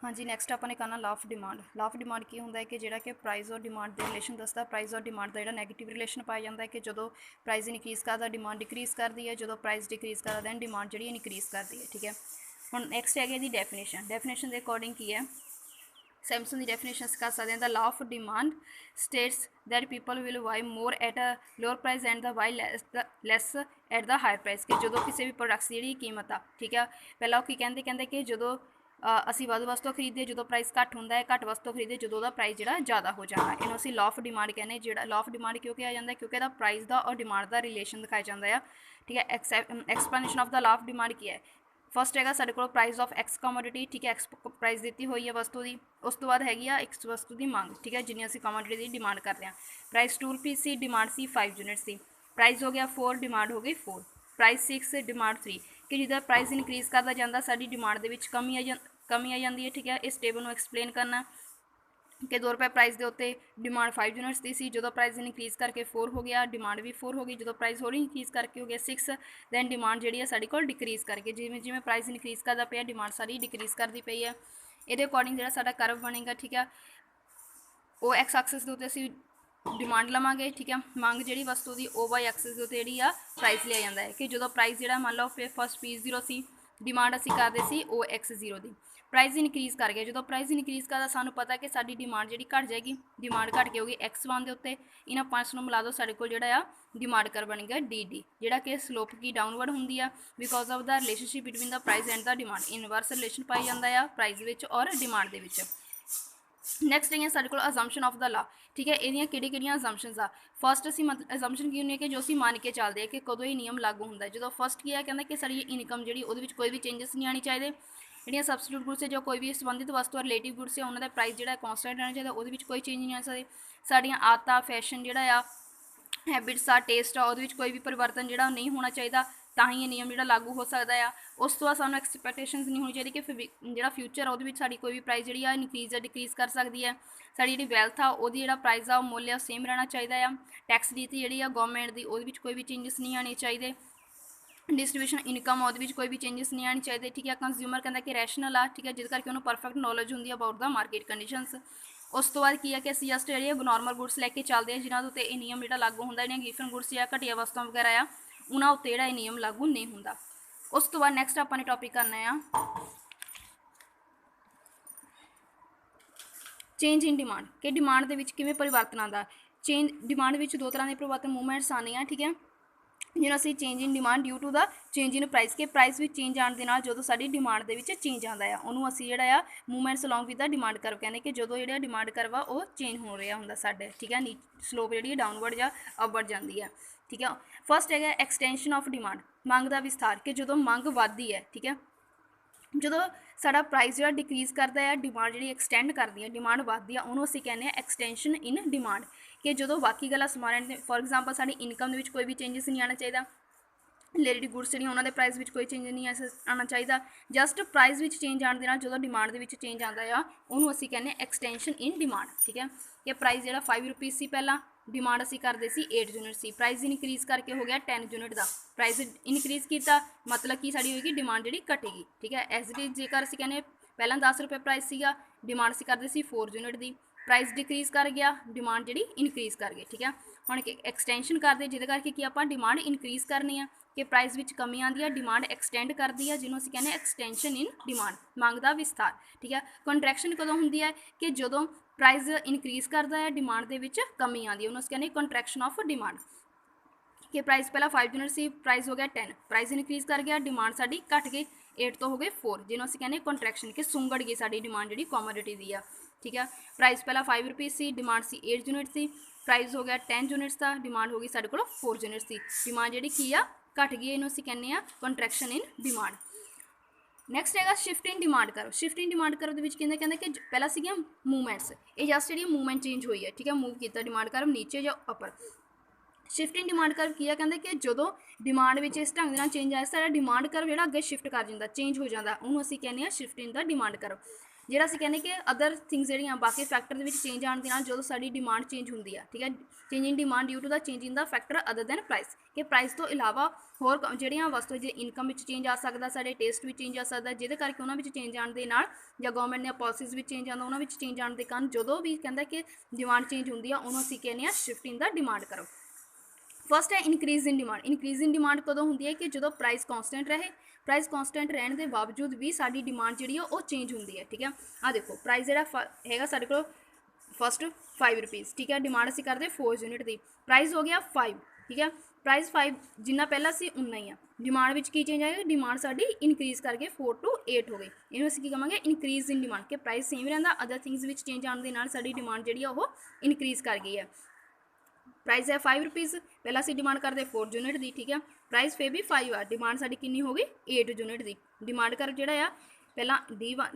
हाँ जी, नैक्सट अपने करना ला of demand. La of demand की होंगे कि जो कि प्राइस और डिमांड के रिलेशन दसदा। प्राइस और डिमांड का जो नैगेटिव रिलेशन पाया जाता है कि जो प्राइस इनक्रीज़ करता डिमांड डिक्रीज़ करती है, जो प्राइस डिक्रीज़ करता दैन डिमांड जी इनक्रीज़ करती है। ठीक है, हम नैक्सट है जी डेफिनेशन। डेफिनेशन के अकॉर्डिंग की है सैमसंग की डेफिनेशन कर सकते हैं the law of demand states that people will buy more at a lower price and the buy less at the higher price कि जो किसी भी प्रोडक्ट्स की जी कीमत आ। ठीक है, पहला वो कहते कि जो ਅਸੀਂ ਵੱਧ ਵਸਤੂ ਖਰੀਦਦੇ ਜਦੋਂ ਪ੍ਰਾਈਸ ਘੱਟ ਹੁੰਦਾ ਹੈ, ਘੱਟ ਵਸਤੂ ਖਰੀਦਦੇ ਜਦੋਂ ਉਹਦਾ ਪ੍ਰਾਈਸ ਜਿਹੜਾ ਜ਼ਿਆਦਾ ਹੋ ਜਾਂਦਾ। ਇਹਨੂੰ ਅਸੀਂ ਲਾਅ ਆਫ ਡਿਮਾਂਡ ਕਹਿੰਦੇ। ਜਿਹੜਾ ਲਾਅ ਆਫ ਡਿਮਾਂਡ ਕਿਉਂ ਕਿਹਾ ਜਾਂਦਾ ਕਿਉਂਕਿ ਇਹਦਾ ਪ੍ਰਾਈਸ ਦਾ ਔਰ ਡਿਮਾਂਡ ਦਾ ਰਿਲੇਸ਼ਨ ਦਿਖਾਇਆ ਜਾਂਦਾ ਆ। ਠੀਕ ਹੈ, explanation of the law of demand ਕੀ ਹੈ। फस्ट है साढ़े को प्राइस ऑफ एक्स कमोडिटी। ठीक है, एक्स प्राइस दी हुई है वस्तु की। उस तो बाद हैगी एक्स वस्तु की मांग। ठीक है, जिन्नी असी कमोडिटी की डिमांड करते हैं। प्राइस 2 रुपीज़ सी, डिमांड सी 5 यूनिट सी। प्राइस हो गया 4, डिमांड हो गई 4। प्राइस 6, डिमांड 3 कि जिदा प्राइस इनक्रीज़ करता जाता साड़ी डिमांड के कमी आ जाती है। ठीक है, इस टेबल में एक्सप्लेन करना कि 2 रुपये प्राइस के उत्ते डिमांड 5 यूनिट्स की सी, जो प्राइस इनक्रीज़ करके 4 हो गया, डिमांड भी 4 हो गई। जो प्राइस होर इनक्रीज़ करके हो गया 6, दैन डिमांड जी साढ़े को डिक्रीज़ करके जिमें जिमें प्राइस इनक्रीज़ करता पे डिमांड सारी डिक्रीज़ करती पई है। ये अकॉर्डिंग जो साडा कर्व बनेगा। ठीक है, वो एक्स एक्सिस के उत्ते असीं डिमांड लवांगे। ठीक है, मांग जी वस्तु की ओ वाई एक्सिस के उत्ते जी प्राइस लिया जाता है कि जो प्राइस जो मान लो फिर फस्ट P0 सी, डिमांड असीं करते सी ओ X0 की। प्राइस इनक्रीज़ कर गया, जो प्राइस इनक्रीज़ करता सानू पता कि साडी डिमांड जी घट जाएगी। डिमांड घट के होगी X1 के उत्ते। इन्हां 5 नूं मिला दो, साडे कोल जिहड़ा डिमांड कर बन गया DD, जिहड़ा कि स्लोप की डाउनवर्ड हुंदी आ because of the relationship between the price and the demand. Inverse relation पाई जाता है प्राइस विच और डिमांड दे विच। नैक्सट है साढ़े को अजम्पशन ऑफ द ला। ठीक है, ये कि अजम्पशनस आ। फस्ट असी मतलब अजम्पशन की होंगी है कि जो असी मान के चलते हैं कि कदों ये नियम लागू होंगे। जो फस्ट की है कहना कि साड़ी इनकम जी कोई भी चेंजिस नहीं आनी चाहिए। ਜਿਹੜੀਆਂ सबस्टिट्यूट गुड्स है जो कोई भी संबंधित वस्तु रिलेटिव गुड्स है उन्होंने प्राइस जो कॉन्सटेंट रहना चाहिए, वो कोई चेंज नहीं आ सकते। साड़ियाँ आदतां फैशन जोड़ा हैबिट्स आ टेस्ट आ वो कोई भी परिवर्तन जो नहीं होना चाहिए, ਤਾਂ ही ये नियम जो लागू हो सकता है। उस तो बाद सानू एक्सपैक्टेशनस नहीं होनी चाहिए कि जो फ्यूचर है वो साड़ी कोई भी प्राइस जी इनक्रीज़ या डिक्रीज़ कर सकती है। साड़ी जी वैल्थ आ वो जो प्राइस आ मुल्य सेम रहना चाहिए। टैक्स नीति जी गवर्नमेंट की वो कोई भी चेंजिस नहीं आने चाहिए। डिस्ट्रीब्यूशन इनकम वो कोई भी चेंजिस नहीं आनी चाहिए। ठीक है, कंज्यूमर कहता कि रैशनल आ। ठीक है, जिस करके उन्होंने परफेक्ट नॉलेज होंगी अबाउट द मार्केट कंडीशनस। उस तो बाद की है कि असीं जस्ट जी नॉर्मल गुड्स लैके चलते हैं जिन्होंने उत्ते नियम जो लागू होंगे। जो गिफन गुड्स या घटिया वस्तुओं वगैरह आ उन्होंने उत्ते जो नियम लागू नहीं होंगे। उस तो बाद नैक्सट अपने टॉपिक करना है चेंज इन डिमांड कि डिमांड के किमें परिवर्तन आता। चेंज डिमांड में 2 तरह के परिवर्तन मूवमेंट्स आने हैं। ठीक है, जिन्होंने असीं change in demand due to the change in price के प्राइस भी चेंज आने के नाल जो साडी डिमांड के चेंज आता है उन्होंने असीं जिहड़ा movements along with the demand curve कहने कि जो जिहड़ा डिमांड करव आ वो चेंज हो रहा हुंदा साडे। ठीक है, स्लोप जी डाउनवर्ड या अपवर्ड जाती है। ठीक है, फस्ट है एक्सटेंशन ऑफ डिमांड मांग का विस्तार कि जो मांग वधदी है। ठीक है, जो साडा प्राइस जो डिक्रीज़ करता है डिमांड जी एक्सटेंड करती है डिमांड वधदी है उन्होंने असीं कहने एक्सटेंशन इन डिमांड कि जो बाकी गल्लां समान फॉर एग्जाम्पल साडी इनकम के कोई भी चेंजिस नहीं आना चाहिए। रिलेटेड गुड्स जी उन्होंने प्राइस में कोई चेंज नहीं आना चाहिए। जस्ट प्राइस में चेंज आने देना जो डिमांड के चेंज आता है उन्होंने असीं कहने एक्सटेंशन इन डिमांड। ठीक है, कि प्राइस जो 5 रुपीज़ से पहला डिमांड असीं करते सी 8 यूनिट सी, प्राइस इनक्रीज़ करके हो गया 10 यूनिट का। प्राइस इनक्रीज़ किया मतलब कि साड़ी होगी डिमांड जी घटेगी। ठीक है, एज इट इज जेकर असीं कहने पहला 10 रुपये प्राइस सीगा डिमांड असीं करते सी 4 यूनिट की, प्राइस डिक्रीज़ कर गया डिमांड जी इनक्रीज़ कर गई। ठीक है, हम एक्सटेंशन करते जिद करके कि आप डिमांड इनक्रीज़ करनी है कि प्राइस में कमी आती है डिमांड एक्सटेंड करती है जिन्होंने असीं कहने एक्सटेंशन इन डिमांड मांग का विस्तार। ठीक है, कंट्रैक्शन कदों होंदी है कि जो प्राइस इनक्रीज़ करता है डिमांड के कमी आती है उन्होंने कहने कंट्रैक्शन ऑफ डिमांड कि प्राइस पहला 5 यूनिट सी प्राइस हो गया 10, प्राइस इनक्रीज़ कर गया डिमांड साड़ी घट गई 8 तो हो गए 4 जिन्होंने असीं कहने कंट्रैक्शन कि सुंगड़ गई साड़ी डिमांड जी कॉमोडिटी की है। ठीक है, प्राइस पहला 5 रुपीज़ सी डिमांड सी 8 यूनिट सी, प्राइस हो गया 10 यूनिट्स का डिमांड हो गई साढ़े को 4 यूनिट सी, डिमांड जी की आ घट गई इन्होंने असीं कहने कंट्रैक्शन इन डिमांड। नैक्सट है shift in demand curve. Shift in demand curve कहते कि पहला सीगियां मूवमेंट्स ये जस्ट जी मूवमेंट चेंज हुई है। ठीक है, मूव किया डिमांड करव नीचे या अपर। शिफ्ट इन डिमांड करव की है कहते कि जो डिमांड में इस ढंग से चेंज आया सारा डिमांड करव जो अगे शिफ्ट कर जाता चेंज हो जाता उन्होंने असीं कहने शिफ्ट इन द डिमांड करव। ਜਿਹੜਾ ਅਸੀਂ ਕਹਿੰਦੇ ਕਿ ਅਦਰ ਥਿੰਗਸ ਜਿਹੜੀਆਂ ਬਾਕੀ ਫੈਕਟਰ ਦੇ ਵਿੱਚ ਚੇਂਜ ਆਉਣ ਦੇ ਨਾਲ ਜਦੋਂ ਸਾਡੀ ਡਿਮਾਂਡ ਚੇਂਜ ਹੁੰਦੀ ਆ, ਠੀਕ ਹੈ, change in demand due to the change in the factor other than price, ਕਿ ਪ੍ਰਾਈਸ ਤੋਂ ਇਲਾਵਾ ਹੋਰ ਜਿਹੜੀਆਂ ਵਸਤੂ ਜੇ ਇਨਕਮ ਵਿੱਚ ਚੇਂਜ ਆ ਸਕਦਾ, ਸਾਡੇ ਟੇਸਟ ਵਿੱਚ ਚੇਂਜ ਆ ਸਕਦਾ, ਜਿਹਦੇ ਕਰਕੇ ਉਹਨਾਂ ਵਿੱਚ ਚੇਂਜ ਆਉਣ ਦੇ ਨਾਲ ਜਾਂ ਗਵਰਨਮੈਂਟ ਦੀਆਂ ਪਾਲਿਸੀਜ਼ ਵਿੱਚ ਚੇਂਜ ਆਉਂਦਾ, ਉਹਨਾਂ ਵਿੱਚ ਚੇਂਜ ਆਉਣ ਦੇ ਕਾਰਨ ਜਦੋਂ ਵੀ ਕਹਿੰਦਾ ਕਿ ਡਿਮਾਂਡ ਚੇਂਜ ਹੁੰਦੀ ਆ ਉਹਨੂੰ ਅਸੀਂ ਕਹਿੰਦੇ ਹਾਂ ਸ਼ਿਫਟ ਇਨ ਦਾ ਡਿਮਾਂਡ ਕਰੋ। ਫਸਟ ਹੈ ਇਨਕਰੀਜ਼ ਇਨ ਡਿਮਾਂਡ। ਇਨਕਰੀਜ਼ ਇਨ ਡਿਮਾਂਡ ਕਦੋਂ ਹੁੰਦੀ ਹੈ ਕਿ ਜਦੋਂ ਪ੍ਰਾਈਸ ਕਾਂਸਟੈਂਟ ਰਹੇ, ਪ੍ਰਾਈਸ ਕਾਂਸਟੈਂਟ ਰਹਿਣ ਦੇ ਬਾਵਜੂਦ ਵੀ ਸਾਡੀ ਡਿਮਾਂਡ ਜਿਹੜੀ ਆ ਉਹ ਚੇਂਜ ਹੁੰਦੀ ਹੈ, ਠੀਕ ਹੈ। ਆ ਦੇਖੋ ਪ੍ਰਾਈਸ ਜਿਹੜਾ ਹੈਗਾ ਸਾਡੇ ਕੋਲ ਫਸਟ 5 ਰੁਪੀਜ਼, ਠੀਕ ਹੈ, ਡਿਮਾਂਡ ਅਸੀਂ ਕਰਦੇ 4 ਯੂਨਿਟ ਦੀ, ਪ੍ਰਾਈਸ ਹੋ ਗਿਆ 5, ਠੀਕ ਹੈ, ਪ੍ਰਾਈਸ 5 ਜਿੰਨਾ ਪਹਿਲਾਂ ਸੀ ਉਨਾ ਹੀ ਆ, ਡਿਮਾਂਡ ਵਿੱਚ ਕੀ ਚੇਂਜ ਆਏਗਾ, ਡਿਮਾਂਡ ਸਾਡੀ ਇਨਕਰੀਜ਼ ਕਰਕੇ 4 to 8 ਹੋ ਗਈ, ਇਹਨੂੰ ਅਸੀਂ ਕੀ ਕਹਾਂਗੇ ਇਨਕਰੀਜ਼ ਇਨ ਡਿਮਾਂਡ, ਕਿ ਪ੍ਰਾਈਸ ਸੇਮ ਰਹਿੰਦਾ, ਅਦਰ ਥਿੰਗਸ ਵਿੱਚ ਚੇਂਜ ਆਉਣ ਦੇ ਨਾਲ ਸਾਡੀ ਡਿਮਾਂਡ ਜਿਹੜੀ ਆ ਉਹ ਇਨਕਰੀਜ਼ ਕਰ ਗਈ ਹੈ। ਪ੍ਰਾਈਸ ਹੈ 5 ਰੁਪੀਜ਼, ਪਹਿਲਾਂ ਅਸੀਂ ਡਿਮਾਂਡ ਕਰਦੇ 4 ਯੂਨਿਟ ਦੀ, ਠੀਕ ਹੈ, ਪ੍ਰਾਈਸ ਫੇਰ ਵੀ 5 ਆ, ਡਿਮਾਂਡ ਸਾਡੀ ਕਿੰਨੀ ਹੋ ਗਈ 8 ਯੂਨਿਟ ਦੀ, ਡਿਮਾਂਡ ਕਰ ਜਿਹੜਾ ਆ ਪਹਿਲਾਂ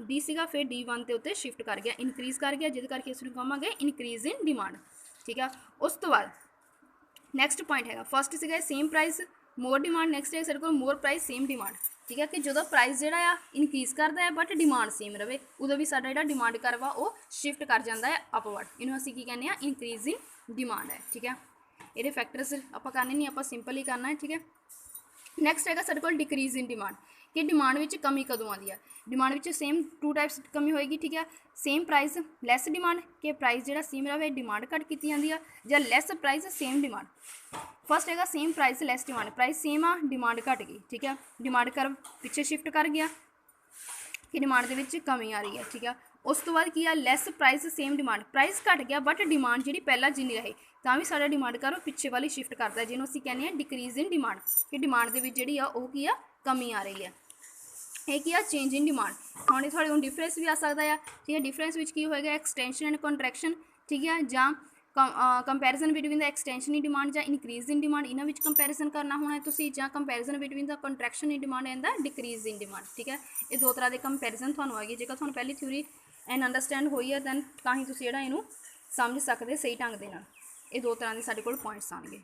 D ਸੀਗਾ ਫਿਰ D1 ਦੇ ਉੱਤੇ ਸ਼ਿਫਟ ਕਰ ਗਿਆ, ਇਨਕਰੀਜ਼ ਕਰ ਗਿਆ, ਜਿਹਦੇ ਕਰਕੇ ਇਸ ਨੂੰ ਕਹਾਂਗੇ ਇਨਕਰੀਜ਼ ਇਨ ਡਿਮਾਂਡ, ਠੀਕ ਆ। ਉਸ ਤੋਂ ਬਾਅਦ ਨੈਕਸਟ ਪੁਆਇੰਟ ਹੈਗਾ, ਫਸਟ ਸੀਗਾ ਸੇਮ ਪ੍ਰਾਈਸ ਮੋਰ ਡਿਮਾਂਡ, ਨੈਕਸਟ ਹੈ ਸਾਡੇ ਕੋਲ ਮੋਰ ਪ੍ਰਾਈਸ ਸੇਮ ਡਿਮਾਂਡ, ਠੀਕ ਹੈ, ਕਿ ਜਦੋਂ ਪ੍ਰਾਈਸ ਜਿਹੜਾ ਆ ਇਨਕਰੀਜ਼ ਕਰਦਾ ਹੈ ਬਟ ਡਿਮਾਂਡ ਸੇਮ ਰਵੇ, ਉਦੋਂ ਵੀ ਸਾਡਾ ਜਿਹੜਾ ਡਿਮਾਂਡ ਕਰਵ ਆ ਉਹ ਸ਼ਿਫਟ ਕਰ ਜਾਂਦਾ ਹੈ ਅਪਵਰਡ, ਇਹਨੂੰ ਅਸੀਂ ਕੀ ਕਹਿੰਦੇ ਆ ਇਨਕਰੀਜ਼ ਇਨ ਡਿਮਾਂਡ ਹੈ, ਠੀਕ ਹੈ। ਇਹਦੇ ਫੈਕਟਰਸ ਆਪਾਂ ਕਰਨੇ ਨਹੀਂ, ਆਪਾਂ ਸਿੰਪਲ ਹੀ ਕਰਨਾ ਹੈ, ਠੀਕ ਹੈ। ਨੈਕਸਟ ਹੈਗਾ ਸਾਡੇ ਕੋਲ ਡਿਕਰੀਜ਼ ਇਨ ਡਿਮਾਂਡ, ਕਿ ਡਿਮਾਂਡ ਵਿੱਚ ਕਮੀ ਕਦੋਂ ਆਉਂਦੀ ਹੈ, ਡਿਮਾਂਡ ਵਿੱਚ ਸੇਮ 2 ਟਾਈਪਸ ਕਮੀ ਹੋਏਗੀ, ਠੀਕ ਹੈ, ਸੇਮ ਪ੍ਰਾਈਸ ਲੈਸ ਡਿਮਾਂਡ, ਕਿ ਪ੍ਰਾਈਸ ਜਿਹੜਾ ਸੇਮ ਰਵੇ ਡਿਮਾਂਡ ਘੱਟ ਕੀਤੀ ਜਾਂਦੀ ਆ, ਜਾਂ ਲੈਸ ਪ੍ਰਾਈਸ ਸੇਮ ਡਿਮਾਂਡ। ਫਸਟ ਹੈਗਾ ਸੇਮ ਪ੍ਰਾਈਸ ਲੈਸ ਡਿਮਾਂਡ, ਪ੍ਰਾਈਸ ਸੇਮ ਆ ਡਿਮਾਂਡ ਘੱਟ ਗਈ, ਠੀਕ ਹੈ, ਡਿਮਾਂਡ ਕਰਵ ਪਿੱਛੇ ਸ਼ਿਫਟ ਕਰ ਗਿਆ ਕਿ ਡਿਮਾਂਡ ਦੇ ਵਿੱਚ ਕਮੀ ਆ ਰਹੀ ਹੈ, ਠੀਕ ਹੈ। ਉਸ ਤੋਂ ਬਾਅਦ ਕੀ ਆ ਲੈਸ ਪ੍ਰਾਈਸ ਸੇਮ ਡਿਮਾਂਡ, ਪ੍ਰਾਈਸ ਘੱਟ ਗਿਆ ਬਟ ਡਿਮਾਂਡ ਜਿਹੜੀ ਪਹਿਲਾਂ ਜਿੰਨੀ ਰਹੇ ਤਾਂ ਵੀ ਸਾਡਾ ਡਿਮਾਂਡ ਕਰੋ ਪਿੱਛੇ ਵਾਲੀ ਸ਼ਿਫਟ ਕਰਦਾ, ਜਿਹਨੂੰ ਅਸੀਂ ਕਹਿੰਦੇ ਹਾਂ ਡਿਕਰੀਜ਼ ਇਨ ਡਿਮਾਂਡ, ਕਿ ਡਿਮਾਂਡ ਦੇ ਵਿੱਚ ਜਿਹੜੀ ਆ ਉਹ ਕੀ ਆ ਕਮੀ ਆ ਰਹੀ ਹੈ, ਇਹ ਕੀ ਆ ਚੇਂਜ ਇਨ ਡਿਮਾਂਡ। ਹੁਣ ਇਹ ਤੁਹਾਡੇ ਕੋਲ ਡਿਫਰੈਂਸ ਵੀ ਆ ਸਕਦਾ ਆ, ਠੀਕ ਹੈ, ਡਿਫਰੈਂਸ ਵਿੱਚ ਕੀ ਹੋਏਗਾ ਐਕਸਟੈਂਸ਼ਨ ਐਂਡ ਕੰਟਰੈਕਸ਼ਨ, ਠੀਕ ਹੈ, ਜਾਂ ਕੰਪੈਰੀਜ਼ਨ ਬਿਟਵੀਨ ਦਾ ਐਕਸਟੈਂਸ਼ਨ ਇਨ ਡਿਮਾਂਡ ਜਾਂ ਇਨਕਰੀਜ਼ ਇਨ ਡਿਮਾਂਡ, ਇਹਨਾਂ ਵਿੱਚ ਕੰਪੈਰੀਜ਼ਨ ਕਰਨਾ ਹੋਣਾ ਤੁਸੀਂ, ਜਾਂ comparison between the contraction in demand and the decrease in demand, ਠੀਕ ਹੈ। ਇਹ ਦੋ ਤਰ੍ਹਾਂ ਦੇ ਕੰਪੈਰੀਜ਼ਨ ਤੁਹਾਨੂੰ ਆਏਗੀ, ਜੇਕਰ ਤੁਹਾਨੂੰ ਪਹਿਲੀ ਥਿਊਰੀ ਐਂਡ ਅੰਡਰਸਟੈਂਡ ਹੋਈ ਹੈ ਦੈਨ ਤਾਂ ਹੀ ਤੁਸੀਂ ਜਿਹੜਾ ਇਹਨੂੰ ਸਮਝ ਸਕਦੇ ਸਹੀ ਢੰਗ ਦੇ ਨਾਲ। ਇਹ ਦੋ ਤਰ੍ਹਾਂ ਦੇ ਸਾਡੇ ਕੋਲ ਪੁਆਇੰਟਸ ਆਉਣਗੇ।